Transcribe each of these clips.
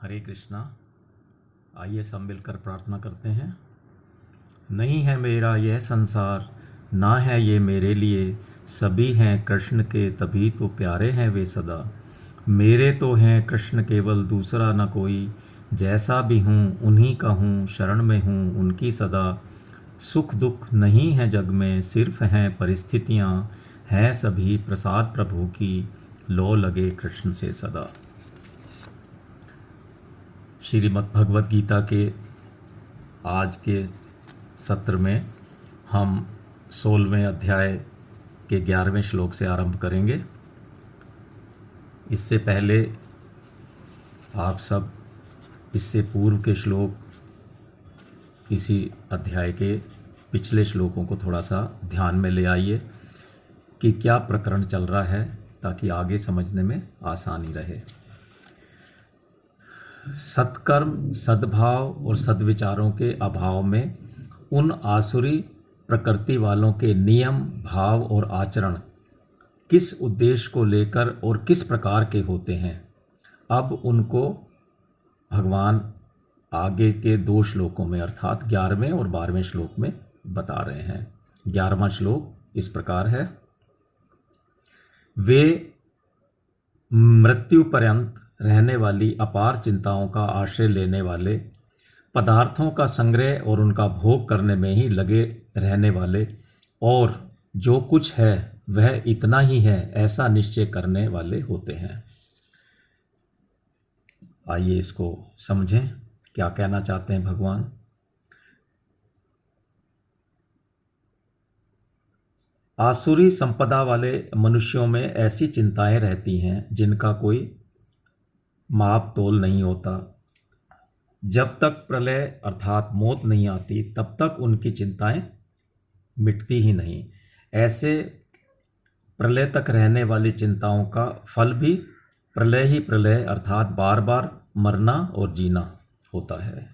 हरे कृष्णा। आइए सब मिलकर प्रार्थना करते हैं। नहीं है मेरा यह संसार, ना है ये मेरे लिए, सभी हैं कृष्ण के तभी तो प्यारे हैं वे सदा। मेरे तो हैं कृष्ण केवल दूसरा न कोई, जैसा भी हूँ उन्हीं का हूँ, शरण में हूँ उनकी सदा। सुख दुख नहीं है जग में, सिर्फ हैं परिस्थितियाँ, हैं सभी प्रसाद प्रभु की, लो लगे कृष्ण से सदा। श्रीमद् भगवत गीता के आज के सत्र में हम 16वें अध्याय के 11वें श्लोक से आरंभ करेंगे। इससे पहले आप सब इससे पूर्व के श्लोक, इसी अध्याय के पिछले श्लोकों को थोड़ा सा ध्यान में ले आइए कि क्या प्रकरण चल रहा है, ताकि आगे समझने में आसानी रहे। सत्कर्म, सद्भाव और सद्विचारों के अभाव में उन आसुरी प्रकृति वालों के नियम, भाव और आचरण किस उद्देश्य को लेकर और किस प्रकार के होते हैं, अब उनको भगवान आगे के 2 श्लोकों में अर्थात 11वें और 12वें श्लोक में बता रहे हैं। 11वां श्लोक इस प्रकार है। वे मृत्यु पर्यंत रहने वाली अपार चिंताओं का आश्रय लेने वाले, पदार्थों का संग्रह और उनका भोग करने में ही लगे रहने वाले, और जो कुछ है वह इतना ही है ऐसा निश्चय करने वाले होते हैं। आइए इसको समझें, क्या कहना चाहते हैं भगवान। आसुरी संपदा वाले मनुष्यों में ऐसी चिंताएं रहती हैं जिनका कोई माप तोल नहीं होता। जब तक प्रलय अर्थात मौत नहीं आती तब तक उनकी चिंताएं मिटती ही नहीं। ऐसे प्रलय तक रहने वाली चिंताओं का फल भी प्रलय ही प्रलय अर्थात बार बार मरना और जीना होता है।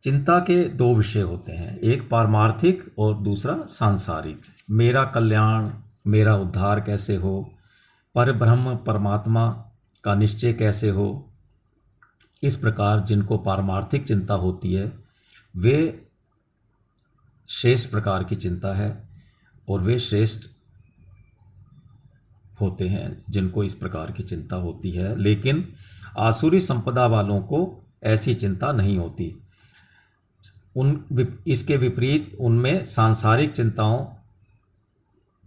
चिंता के 2 विषय होते हैं, एक पारमार्थिक और दूसरा सांसारिक। मेरा कल्याण, मेरा उद्धार कैसे हो, परब्रह्म परमात्मा का निश्चय कैसे हो। इस प्रकार जिनको पारमार्थिक चिंता होती है वे श्रेष्ठ प्रकार की चिंता है, और वे श्रेष्ठ होते हैं जिनको इस प्रकार की चिंता होती है। लेकिन आसुरी संपदा वालों को ऐसी चिंता नहीं होती। इसके विपरीत उनमें सांसारिक चिंताओं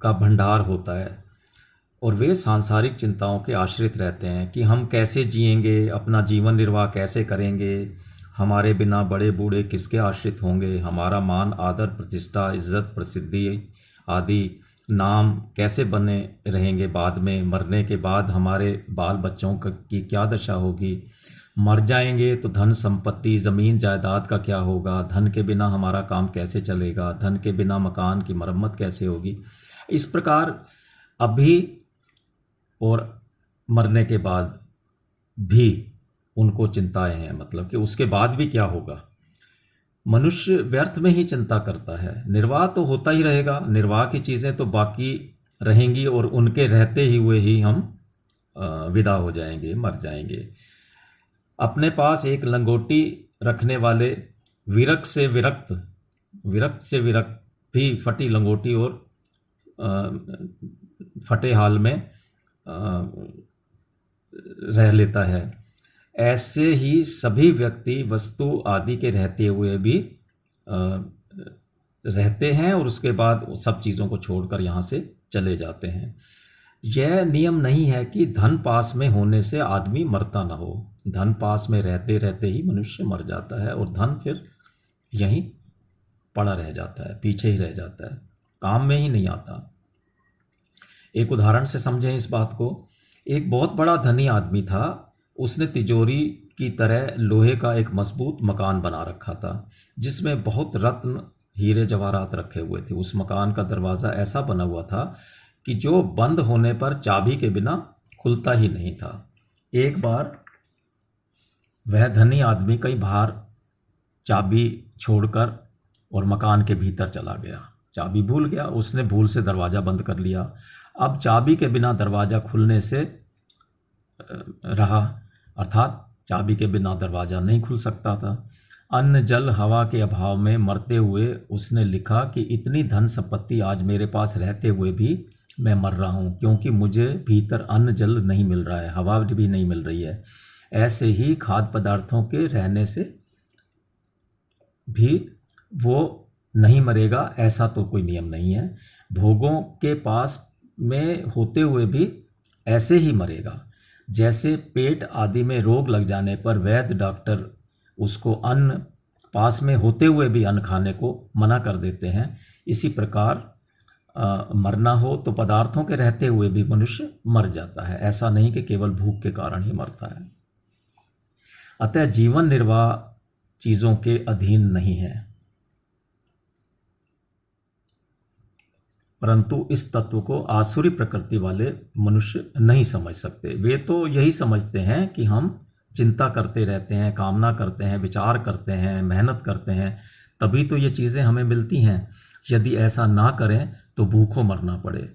का भंडार होता है, और वे सांसारिक चिंताओं के आश्रित रहते हैं कि हम कैसे जिएंगे, अपना जीवन निर्वाह कैसे करेंगे, हमारे बिना बड़े बूढ़े किसके आश्रित होंगे, हमारा मान आदर प्रतिष्ठा इज्जत प्रसिद्धि आदि नाम कैसे बने रहेंगे, बाद में मरने के बाद हमारे बाल बच्चों की क्या दशा होगी, मर जाएंगे तो धन संपत्ति ज़मीन जायदाद का क्या होगा, धन के बिना हमारा काम कैसे चलेगा, धन के बिना मकान की मरम्मत कैसे होगी। इस प्रकार अभी और मरने के बाद भी उनको चिंताएं हैं, मतलब कि उसके बाद भी क्या होगा। मनुष्य व्यर्थ में ही चिंता करता है। निर्वाह तो होता ही रहेगा, निर्वाह की चीज़ें तो बाकी रहेंगी, और उनके रहते ही हुए ही हम विदा हो जाएंगे, मर जाएंगे। अपने पास एक लंगोटी रखने वाले विरक्त से विरक्त भी फटी लंगोटी और फटे हाल में रह लेता है। ऐसे ही सभी व्यक्ति वस्तु आदि के रहते हुए भी रहते हैं, और उसके बाद सब चीज़ों को छोड़कर यहाँ से चले जाते हैं। यह नियम नहीं है कि धन पास में होने से आदमी मरता न हो। धन पास में रहते रहते ही मनुष्य मर जाता है, और धन फिर यहीं पड़ा रह जाता है, पीछे ही रह जाता है, काम में ही नहीं आता। एक उदाहरण से समझें इस बात को। एक बहुत बड़ा धनी आदमी था। उसने तिजोरी की तरह लोहे का एक मजबूत मकान बना रखा था, जिसमें बहुत रत्न हीरे जवाहरात रखे हुए थे। उस मकान का दरवाज़ा ऐसा बना हुआ था कि जो बंद होने पर चाबी के बिना खुलता ही नहीं था। एक बार वह धनी आदमी कई बार चाबी छोड़कर और मकान के भीतर चला गया। चाबी भूल गया, उसने भूल से दरवाज़ा बंद कर लिया। अब चाबी के बिना दरवाज़ा खुलने से रहा अर्थात चाबी के बिना दरवाज़ा नहीं खुल सकता था। अन्न जल हवा के अभाव में मरते हुए उसने लिखा कि इतनी धन संपत्ति आज मेरे पास रहते हुए भी मैं मर रहा हूँ, क्योंकि मुझे भीतर अन्न जल नहीं मिल रहा है, हवा भी नहीं मिल रही है। ऐसे ही खाद्य पदार्थों के रहने से भी वो नहीं मरेगा, ऐसा तो कोई नियम नहीं है। भोगों के पास में होते हुए भी ऐसे ही मरेगा। जैसे पेट आदि में रोग लग जाने पर वैद्य डॉक्टर उसको अन्न पास में होते हुए भी अन्न खाने को मना कर देते हैं, इसी प्रकार मरना हो तो पदार्थों के रहते हुए भी मनुष्य मर जाता है, ऐसा नहीं कि केवल भूख के कारण ही मरता है। अतः जीवन निर्वाह चीज़ों के अधीन नहीं है, परंतु इस तत्व को आसुरी प्रकृति वाले मनुष्य नहीं समझ सकते। वे तो यही समझते हैं कि हम चिंता करते रहते हैं, कामना करते हैं, विचार करते हैं, मेहनत करते हैं, तभी तो ये चीज़ें हमें मिलती हैं। यदि ऐसा ना करें तो भूखों मरना पड़े।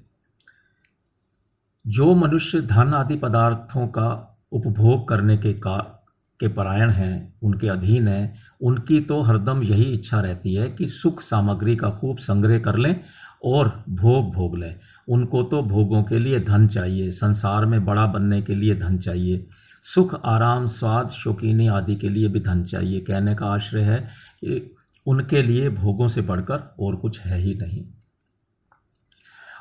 जो मनुष्य धन आदि पदार्थों का उपभोग करने के परायण हैं, उनके अधीन हैं, उनकी तो हरदम यही इच्छा रहती है कि सुख सामग्री का खूब संग्रह कर लें और भोग लें। उनको तो भोगों के लिए धन चाहिए, संसार में बड़ा बनने के लिए धन चाहिए, सुख आराम स्वाद शौकीनी आदि के लिए भी धन चाहिए। कहने का आशय है कि उनके लिए भोगों से बढ़कर और कुछ है ही नहीं।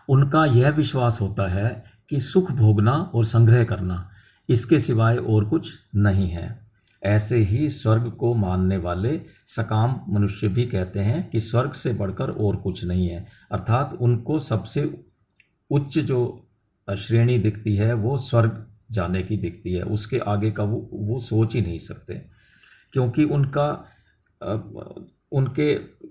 उनका यह विश्वास होता है कि सुख भोगना और संग्रह करना, इसके सिवाय और कुछ नहीं है। ऐसे ही स्वर्ग को मानने वाले सकाम मनुष्य भी कहते हैं कि स्वर्ग से बढ़कर और कुछ नहीं है, अर्थात उनको सबसे उच्च जो श्रेणी दिखती है वो स्वर्ग जाने की दिखती है, उसके आगे का वो सोच ही नहीं सकते, क्योंकि उनके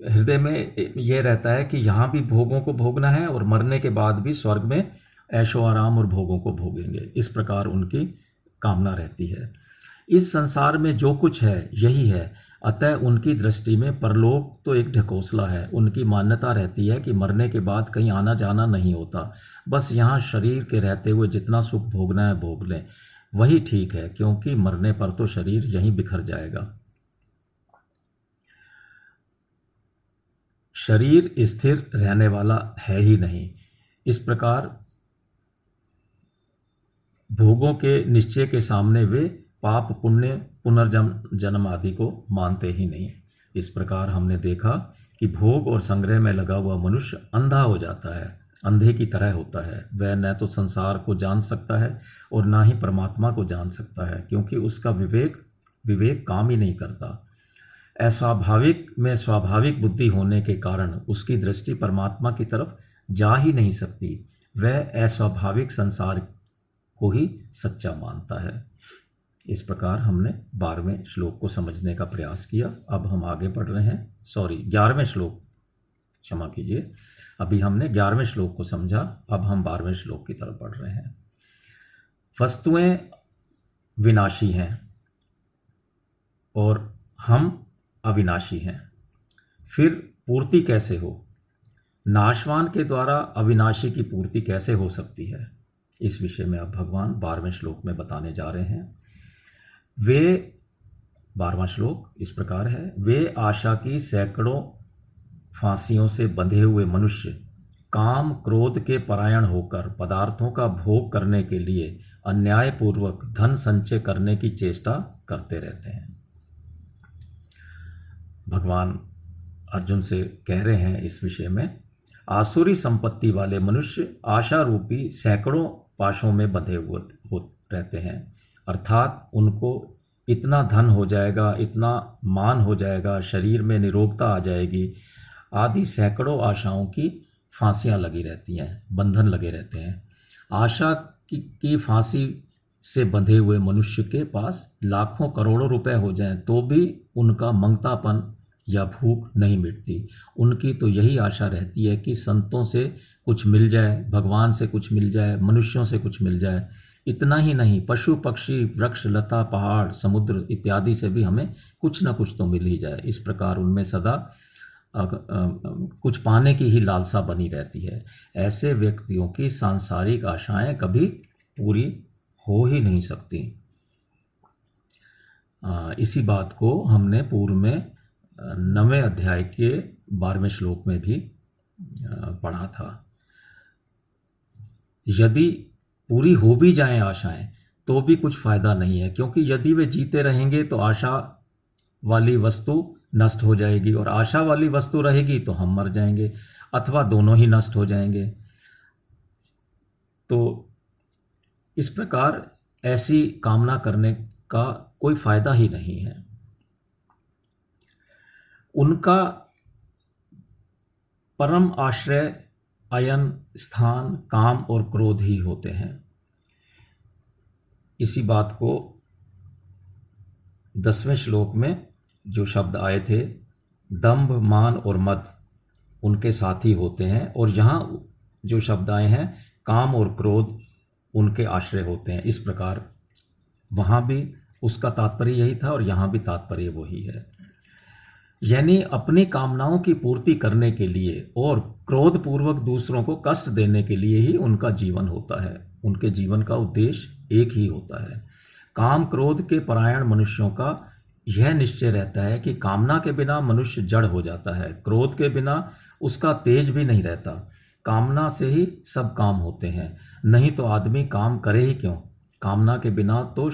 हृदय में ये रहता है कि यहाँ भी भोगों को भोगना है और मरने के बाद भी स्वर्ग में ऐशो आराम और भोगों को भोगेंगे। इस प्रकार उनकी कामना रहती है। इस संसार में जो कुछ है यही है, अतः उनकी दृष्टि में परलोक तो एक ढकोसला है। उनकी मान्यता रहती है कि मरने के बाद कहीं आना जाना नहीं होता, बस यहाँ शरीर के रहते हुए जितना सुख भोगना है भोग लें, वही ठीक है, क्योंकि मरने पर तो शरीर यहीं बिखर जाएगा। शरीर स्थिर रहने वाला है ही नहीं। इस प्रकार भोगों के निश्चय के सामने वे पाप पुण्य पुनर्जन्म आदि को मानते ही नहीं। इस प्रकार हमने देखा कि भोग और संग्रह में लगा हुआ मनुष्य अंधा हो जाता है, अंधे की तरह होता है। वह न तो संसार को जान सकता है और ना ही परमात्मा को जान सकता है, क्योंकि उसका विवेक काम ही नहीं करता। अस्वाभाविक में स्वाभाविक बुद्धि होने के कारण उसकी दृष्टि परमात्मा की तरफ जा ही नहीं सकती। वह अस्वाभाविक संसार को ही सच्चा मानता है। इस प्रकार हमने 12वें श्लोक को समझने का प्रयास किया। अब हम आगे बढ़ रहे हैं, 11वें श्लोक, क्षमा कीजिए। अभी हमने 11वें श्लोक को समझा, अब हम 12वें श्लोक की तरफ बढ़ रहे हैं। वस्तुएं विनाशी हैं और हम अविनाशी हैं, फिर पूर्ति कैसे हो? नाशवान के द्वारा अविनाशी की पूर्ति कैसे हो सकती है? इस विषय में अब भगवान 12वें श्लोक में बताने जा रहे हैं। 12वां श्लोक इस प्रकार है। वे आशा की सैकड़ों फांसियों से बंधे हुए मनुष्य काम क्रोध के परायण होकर पदार्थों का भोग करने के लिए अन्यायपूर्वक धन संचय करने की चेष्टा करते रहते हैं। भगवान अर्जुन से कह रहे हैं इस विषय में, आसुरी संपत्ति वाले मनुष्य आशा रूपी सैकड़ों पाशों में बंधे हुए रहते हैं, अर्थात उनको इतना धन हो जाएगा, इतना मान हो जाएगा, शरीर में निरोगता आ जाएगी आदि सैकड़ों आशाओं की फांसियां लगी रहती हैं, बंधन लगे रहते हैं। आशा की फांसी से बंधे हुए मनुष्य के पास लाखों करोड़ों रुपए हो जाएं तो भी उनका मंगतापन या भूख नहीं मिटती। उनकी तो यही आशा रहती है कि संतों से कुछ मिल जाए, भगवान से कुछ मिल जाए, मनुष्यों से कुछ मिल जाए। इतना ही नहीं, पशु पक्षी वृक्ष लता पहाड़ समुद्र इत्यादि से भी हमें कुछ न कुछ तो मिल ही जाए। इस प्रकार उनमें सदा कुछ पाने की ही लालसा बनी रहती है। ऐसे व्यक्तियों की सांसारिक आशाएं कभी पूरी हो ही नहीं सकती। इसी बात को हमने पूर्व में 9वें अध्याय के 12वें श्लोक में भी पढ़ा था। यदि पूरी हो भी जाएं आशाएं तो भी कुछ फायदा नहीं है, क्योंकि यदि वे जीते रहेंगे तो आशा वाली वस्तु नष्ट हो जाएगी, और आशा वाली वस्तु रहेगी तो हम मर जाएंगे, अथवा दोनों ही नष्ट हो जाएंगे। तो इस प्रकार ऐसी कामना करने का कोई फायदा ही नहीं है। उनका परम आश्रय अयन, स्थान, काम और क्रोध ही होते हैं। इसी बात को 10वें श्लोक में जो शब्द आए थे, दंभ, मान और मद उनके साथी होते हैं, और यहाँ जो शब्द आए हैं, काम और क्रोध उनके आश्रय होते हैं। इस प्रकार वहाँ भी उसका तात्पर्य यही था और यहाँ भी तात्पर्य वही है। यानी अपनी कामनाओं की पूर्ति करने के लिए और क्रोध पूर्वक दूसरों को कष्ट देने के लिए ही उनका जीवन होता है। उनके जीवन का उद्देश्य एक ही होता है। काम क्रोध के परायण मनुष्यों का यह निश्चय रहता है कि कामना के बिना मनुष्य जड़ हो जाता है, क्रोध के बिना उसका तेज भी नहीं रहता। कामना से ही सब काम होते हैं, नहीं तो आदमी काम करे ही क्यों। कामना के बिना तो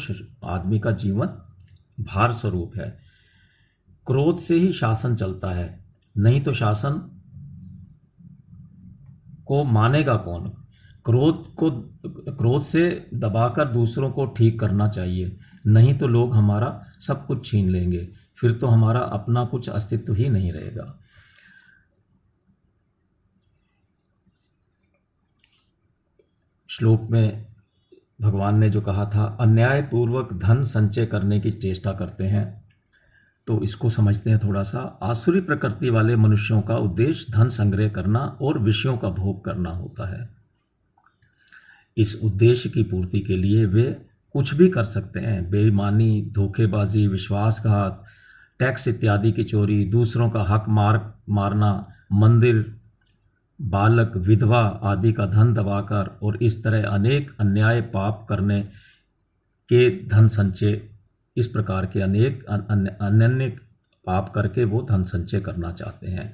आदमी का जीवन भार स्वरूप है। क्रोध से ही शासन चलता है, नहीं तो शासन को मानेगा कौन। क्रोध से दबाकर दूसरों को ठीक करना चाहिए, नहीं तो लोग हमारा सब कुछ छीन लेंगे, फिर तो हमारा अपना कुछ अस्तित्व ही नहीं रहेगा। श्लोक में भगवान ने जो कहा था, अन्यायपूर्वक धन संचय करने की चेष्टा करते हैं, तो इसको समझते हैं थोड़ा सा। आसुरी प्रकृति वाले मनुष्यों का उद्देश्य धन संग्रह करना और विषयों का भोग करना होता है। इस उद्देश्य की पूर्ति के लिए वे कुछ भी कर सकते हैं। बेईमानी, धोखेबाजी, विश्वासघात, टैक्स इत्यादि की चोरी, दूसरों का हक मारना, मंदिर, बालक, विधवा आदि का धन दबाकर और इस तरह अनेक अन्याय पाप करने के धन संचय, इस प्रकार के अनेक अन्य पाप करके वो धन संचय करना चाहते हैं।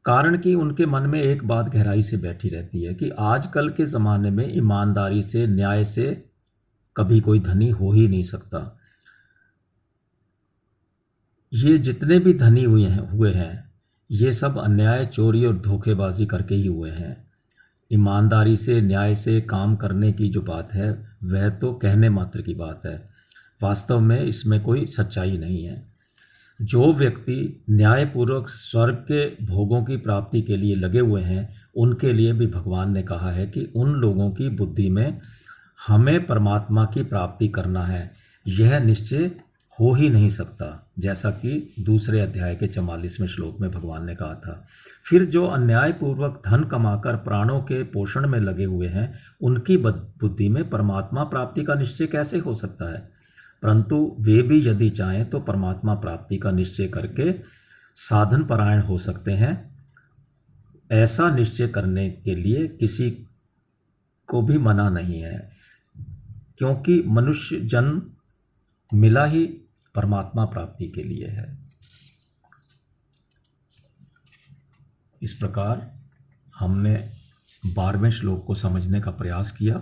कारण कि उनके मन में एक बात गहराई से बैठी रहती है कि आजकल के ज़माने में ईमानदारी से, न्याय से कभी कोई धनी हो ही नहीं सकता। ये जितने भी धनी हुए हैं ये सब अन्याय, चोरी और धोखेबाजी करके ही हुए हैं। ईमानदारी से, न्याय से काम करने की जो बात है वह तो कहने मात्र की बात है, वास्तव में इसमें कोई सच्चाई नहीं है। जो व्यक्ति न्यायपूर्वक स्वर्ग के भोगों की प्राप्ति के लिए लगे हुए हैं, उनके लिए भी भगवान ने कहा है कि उन लोगों की बुद्धि में हमें परमात्मा की प्राप्ति करना है, यह निश्चय हो ही नहीं सकता, जैसा कि दूसरे अध्याय के 44वें श्लोक में भगवान ने कहा था। फिर जो अन्यायपूर्वक धन कमाकर प्राणों के पोषण में लगे हुए हैं, उनकी बुद्धि में परमात्मा प्राप्ति का निश्चय कैसे हो सकता है। परंतु वे भी यदि चाहें तो परमात्मा प्राप्ति का निश्चय करके साधन परायण हो सकते हैं। ऐसा निश्चय करने के लिए किसी को भी मना नहीं है, क्योंकि मनुष्य जन्म मिला ही परमात्मा प्राप्ति के लिए है। इस प्रकार हमने 12वें श्लोक को समझने का प्रयास किया।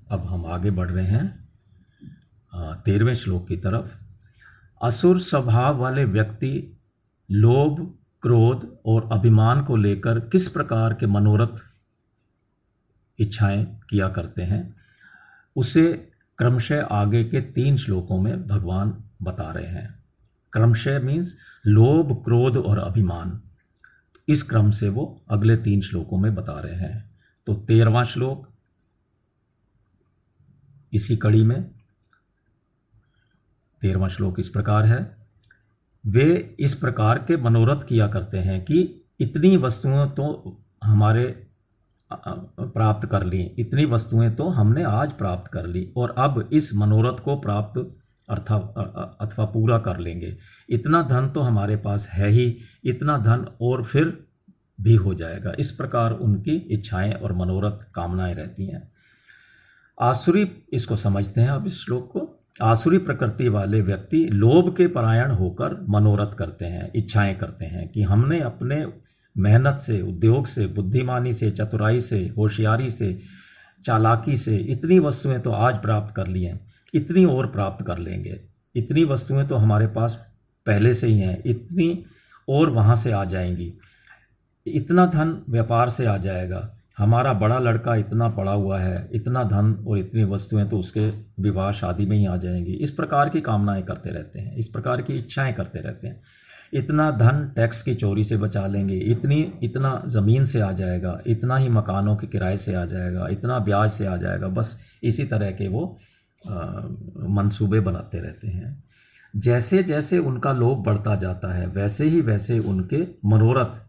अब हम आगे बढ़ रहे हैं 13वें श्लोक की तरफ। असुर स्वभाव वाले व्यक्ति लोभ, क्रोध और अभिमान को लेकर किस प्रकार के मनोरथ, इच्छाएं किया करते हैं, उसे क्रमशः आगे के 3 श्लोकों में भगवान बता रहे हैं। क्रमशः मीन्स लोभ, क्रोध और अभिमान, इस क्रम से वो अगले 3 श्लोकों में बता रहे हैं। तो 13वां श्लोक इसी कड़ी में 13वां श्लोक इस प्रकार है। वे इस प्रकार के मनोरथ किया करते हैं कि इतनी वस्तुएं तो हमारे प्राप्त कर ली, इतनी वस्तुएं तो हमने आज प्राप्त कर ली, और अब इस मनोरथ को प्राप्त अथवा पूरा कर लेंगे। इतना धन तो हमारे पास है ही, इतना धन और फिर भी हो जाएगा। इस प्रकार उनकी इच्छाएं और मनोरथ, कामनाएं रहती हैं। आसुरी इसको समझते हैं। अब इस श्लोक को आसुरी प्रकृति वाले व्यक्ति लोभ के परायण होकर मनोरथ करते हैं, इच्छाएं करते हैं कि हमने अपने मेहनत से, उद्योग से, बुद्धिमानी से, चतुराई से, होशियारी से, चालाकी से इतनी वस्तुएं तो आज प्राप्त कर ली हैं, इतनी और प्राप्त कर लेंगे, इतनी वस्तुएं तो हमारे पास पहले से ही हैं, इतनी और वहाँ से आ जाएंगी, इतना धन व्यापार से आ जाएगा, हमारा बड़ा लड़का इतना पढ़ा हुआ है, इतना धन और इतनी वस्तुएं तो उसके विवाह शादी में ही आ जाएंगी। इस प्रकार की कामनाएं करते रहते हैं, इस प्रकार की इच्छाएं करते रहते हैं। इतना धन टैक्स की चोरी से बचा लेंगे, इतना ज़मीन से आ जाएगा, इतना ही मकानों के किराए से आ जाएगा, इतना ब्याज से आ जाएगा। बस इसी तरह के वो मंसूबे बनाते रहते हैं। जैसे जैसे उनका लोभ बढ़ता जाता है वैसे ही वैसे उनके मनोरथ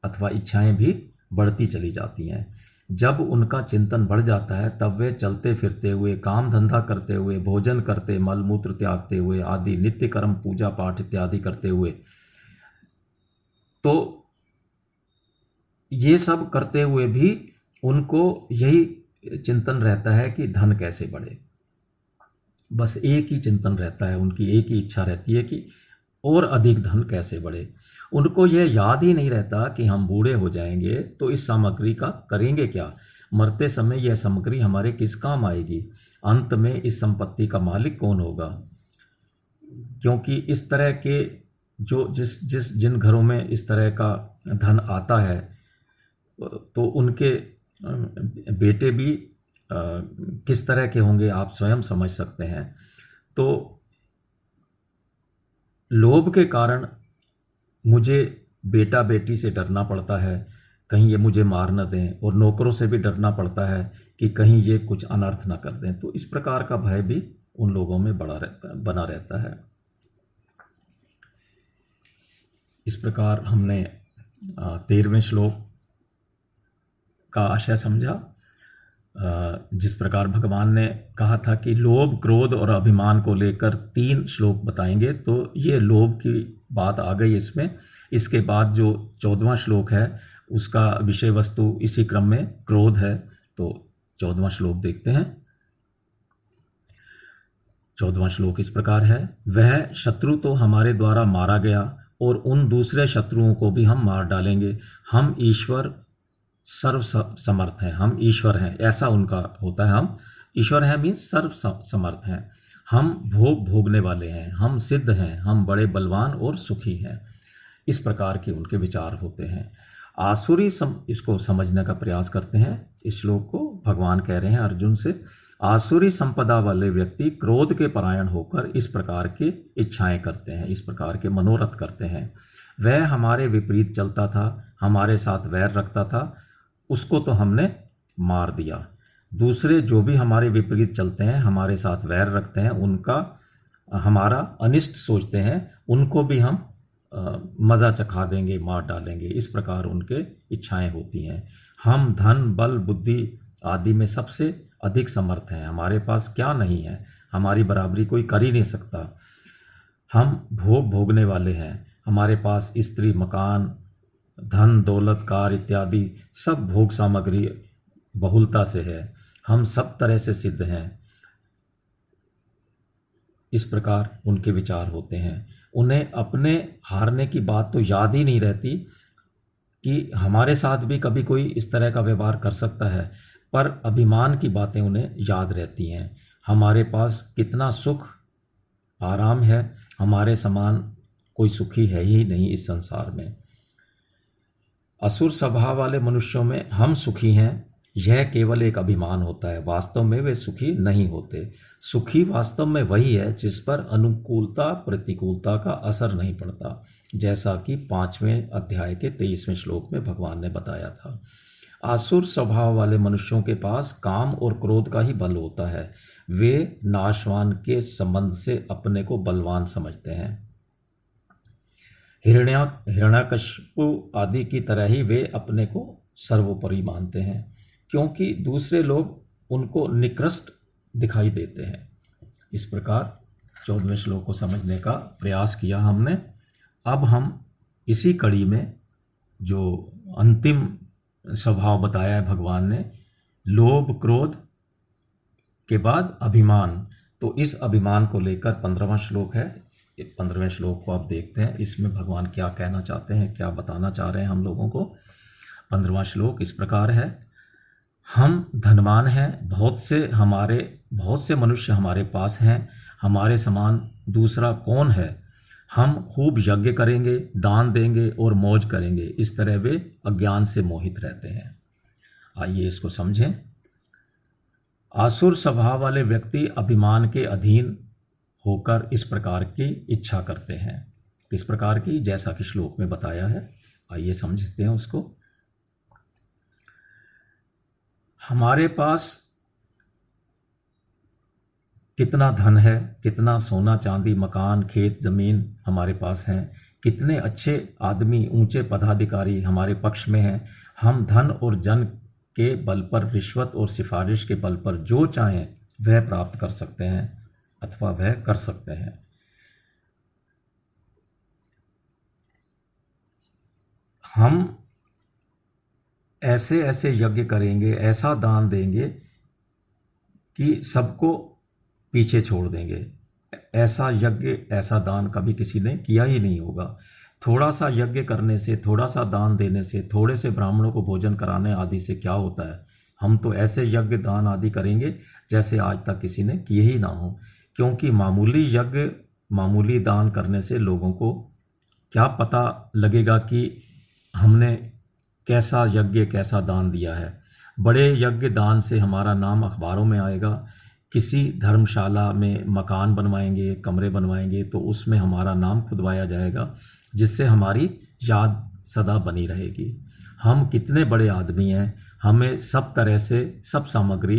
अथवा इच्छाएं भी बढ़ती चली जाती हैं। जब उनका चिंतन बढ़ जाता है तब वे चलते फिरते हुए, काम धंधा करते हुए, भोजन करते, मल मूत्र त्यागते हुए आदि नित्य कर्म, पूजा पाठ इत्यादि करते हुए, तो ये सब करते हुए भी उनको यही चिंतन रहता है कि धन कैसे बढ़े। बस एक ही चिंतन रहता है, उनकी एक ही इच्छा रहती है कि और अधिक धन कैसे बढ़े। उनको यह याद ही नहीं रहता कि हम बूढ़े हो जाएंगे तो इस सामग्री का करेंगे क्या, मरते समय यह सामग्री हमारे किस काम आएगी, अंत में इस संपत्ति का मालिक कौन होगा। क्योंकि इस तरह के जिन घरों में इस तरह का धन आता है तो उनके बेटे भी किस तरह के होंगे आप स्वयं समझ सकते हैं। तो लोभ के कारण मुझे बेटा बेटी से डरना पड़ता है, कहीं ये मुझे मार न दें, और नौकरों से भी डरना पड़ता है कि कहीं ये कुछ अनर्थ ना कर दें। तो इस प्रकार का भय भी उन लोगों में बना रहता है। इस प्रकार हमने 13वें श्लोक का आशय समझा। जिस प्रकार भगवान ने कहा था कि लोभ, क्रोध और अभिमान को लेकर 3 श्लोक बताएंगे, तो ये लोभ की बात आ गई इसमें। इसके बाद जो 14वां श्लोक है उसका विषय वस्तु इसी क्रम में क्रोध है। तो 14वां श्लोक देखते हैं। 14वां श्लोक इस प्रकार है, वह शत्रु तो हमारे द्वारा मारा गया और उन दूसरे शत्रुओं को भी हम मार डालेंगे। हम ईश्वर सर्व समर्थ हैं, हम ईश्वर हैं, ऐसा उनका होता है। हम ईश्वर हैं मीन्स सर्व समर्थ हैं, हम भोग भोगने वाले हैं, हम सिद्ध हैं, हम बड़े बलवान और सुखी हैं। इस प्रकार के उनके विचार होते हैं। आसुरी इसको समझने का प्रयास करते हैं। इस श्लोक को भगवान कह रहे हैं अर्जुन से, आसुरी संपदा वाले व्यक्ति क्रोध के परायण होकर इस प्रकार की इच्छाएं करते हैं, इस प्रकार के मनोरथ करते हैं। वह हमारे विपरीत चलता था, हमारे साथ वैर रखता था, उसको तो हमने मार दिया। दूसरे जो भी हमारे विपरीत चलते हैं, हमारे साथ वैर रखते हैं, उनका हमारा अनिष्ट सोचते हैं, उनको भी हम मज़ा चखा देंगे, मार डालेंगे। इस प्रकार उनके इच्छाएं होती हैं। हम धन, बल, बुद्धि आदि में सबसे अधिक समर्थ हैं, हमारे पास क्या नहीं है, हमारी बराबरी कोई कर ही नहीं सकता। हम भोग भोगने वाले हैं, हमारे पास स्त्री, मकान, धन, दौलत, कार इत्यादि सब भोग सामग्री बहुलता से है, हम सब तरह से सिद्ध हैं। इस प्रकार उनके विचार होते हैं। उन्हें अपने हारने की बात तो याद ही नहीं रहती कि हमारे साथ भी कभी कोई इस तरह का व्यवहार कर सकता है, पर अभिमान की बातें उन्हें याद रहती हैं। हमारे पास कितना सुख आराम है, हमारे समान कोई सुखी है ही नहीं इस संसार में। असुर स्वभाव वाले मनुष्यों में हम सुखी हैं, यह केवल एक अभिमान होता है, वास्तव में वे सुखी नहीं होते। सुखी वास्तव में वही है जिस पर अनुकूलता प्रतिकूलता का असर नहीं पड़ता, जैसा कि 5वें अध्याय के 23वें श्लोक में भगवान ने बताया था। आसुर स्वभाव वाले मनुष्यों के पास काम और क्रोध का ही बल होता है। वे नाशवान के संबंध से अपने को बलवान समझते हैं। हिरण्यकशिपु आदि की तरह ही वे अपने को सर्वोपरि मानते हैं, क्योंकि दूसरे लोग उनको निकृष्ट दिखाई देते हैं। इस प्रकार 14वें श्लोक को समझने का प्रयास किया हमने। अब हम इसी कड़ी में जो अंतिम स्वभाव बताया है भगवान ने, लोभ, क्रोध के बाद अभिमान, तो इस अभिमान को लेकर 15वां श्लोक है। 15वें श्लोक को आप देखते हैं, इसमें भगवान क्या कहना चाहते हैं, क्या बताना चाह रहे हैं हम लोगों को। 15वां श्लोक इस प्रकार है, हम धनवान हैं, बहुत से मनुष्य हमारे पास हैं, हमारे समान दूसरा कौन है। हम खूब यज्ञ करेंगे, दान देंगे और मौज करेंगे। इस तरह वे अज्ञान से मोहित रहते हैं। आइए इसको समझें। आसुर स्वभाव वाले व्यक्ति अभिमान के अधीन होकर इस प्रकार की इच्छा करते हैं। किस प्रकार की? जैसा कि श्लोक में बताया है। आइए समझते हैं उसको। हमारे पास कितना धन है, कितना सोना चांदी, मकान, खेत, जमीन हमारे पास हैं, कितने अच्छे आदमी, ऊंचे पदाधिकारी हमारे पक्ष में हैं। हम धन और जन के बल पर, रिश्वत और सिफारिश के बल पर जो चाहें वह प्राप्त कर सकते हैं अथवा वह कर सकते हैं। हम ऐसे ऐसे यज्ञ करेंगे, ऐसा दान देंगे कि सबको पीछे छोड़ देंगे। ऐसा यज्ञ, ऐसा दान कभी किसी ने किया ही नहीं होगा। थोड़ा सा यज्ञ करने से, थोड़ा सा दान देने से, थोड़े से ब्राह्मणों को भोजन कराने आदि से क्या होता है। हम तो ऐसे यज्ञ दान आदि करेंगे जैसे आज तक किसी ने किए ही ना हो। क्योंकि मामूली यज्ञ, मामूली दान करने से लोगों को क्या पता लगेगा कि हमने कैसा यज्ञ, कैसा दान दिया है। बड़े यज्ञ दान से हमारा नाम अखबारों में आएगा। किसी धर्मशाला में मकान बनवाएंगे, कमरे बनवाएंगे तो उसमें हमारा नाम खुदवाया जाएगा, जिससे हमारी याद सदा बनी रहेगी। हम कितने बड़े आदमी हैं, हमें सब तरह से सब सामग्री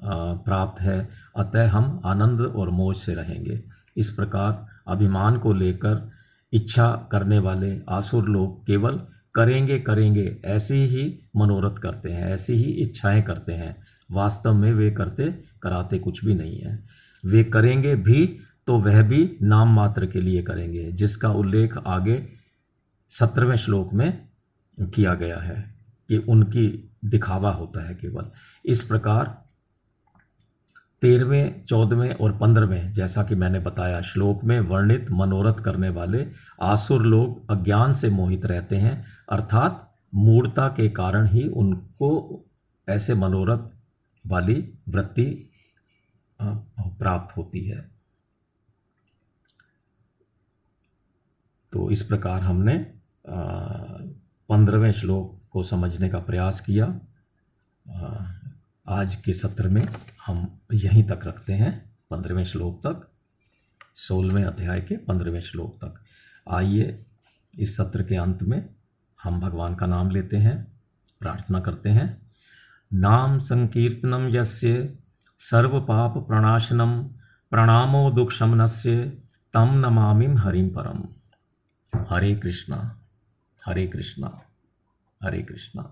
प्राप्त है, अतः हम आनंद और मौज से रहेंगे। इस प्रकार अभिमान को लेकर इच्छा करने वाले आसुर लोग केवल करेंगे करेंगे ऐसी ही मनोरथ करते हैं, ऐसी ही इच्छाएं करते हैं। वास्तव में वे करते कराते कुछ भी नहीं है। वे करेंगे भी तो वह भी नाम मात्र के लिए करेंगे, जिसका उल्लेख आगे 17वें श्लोक में किया गया है कि उनकी दिखावा होता है केवल। इस प्रकार 13वें, 14वें और 15वें, जैसा कि मैंने बताया, श्लोक में वर्णित मनोरथ करने वाले आसुर लोग अज्ञान से मोहित रहते हैं, अर्थात मूढ़ता के कारण ही उनको ऐसे मनोरथ वाली वृत्ति प्राप्त होती है। तो इस प्रकार हमने 15वें श्लोक को समझने का प्रयास किया। आज के सत्र में हम यहीं तक रखते हैं, 15वें श्लोक तक, 16वें अध्याय के 15वें श्लोक तक। आइए इस सत्र के अंत में हम भगवान का नाम लेते हैं, प्रार्थना करते हैं। नाम संकीर्तनम यस्य सर्व पाप प्रणाशनम प्रणामो दुख शमनस्य तम नमामिम हरिम परम। हरे कृष्णा हरे कृष्णा हरे कृष्णा।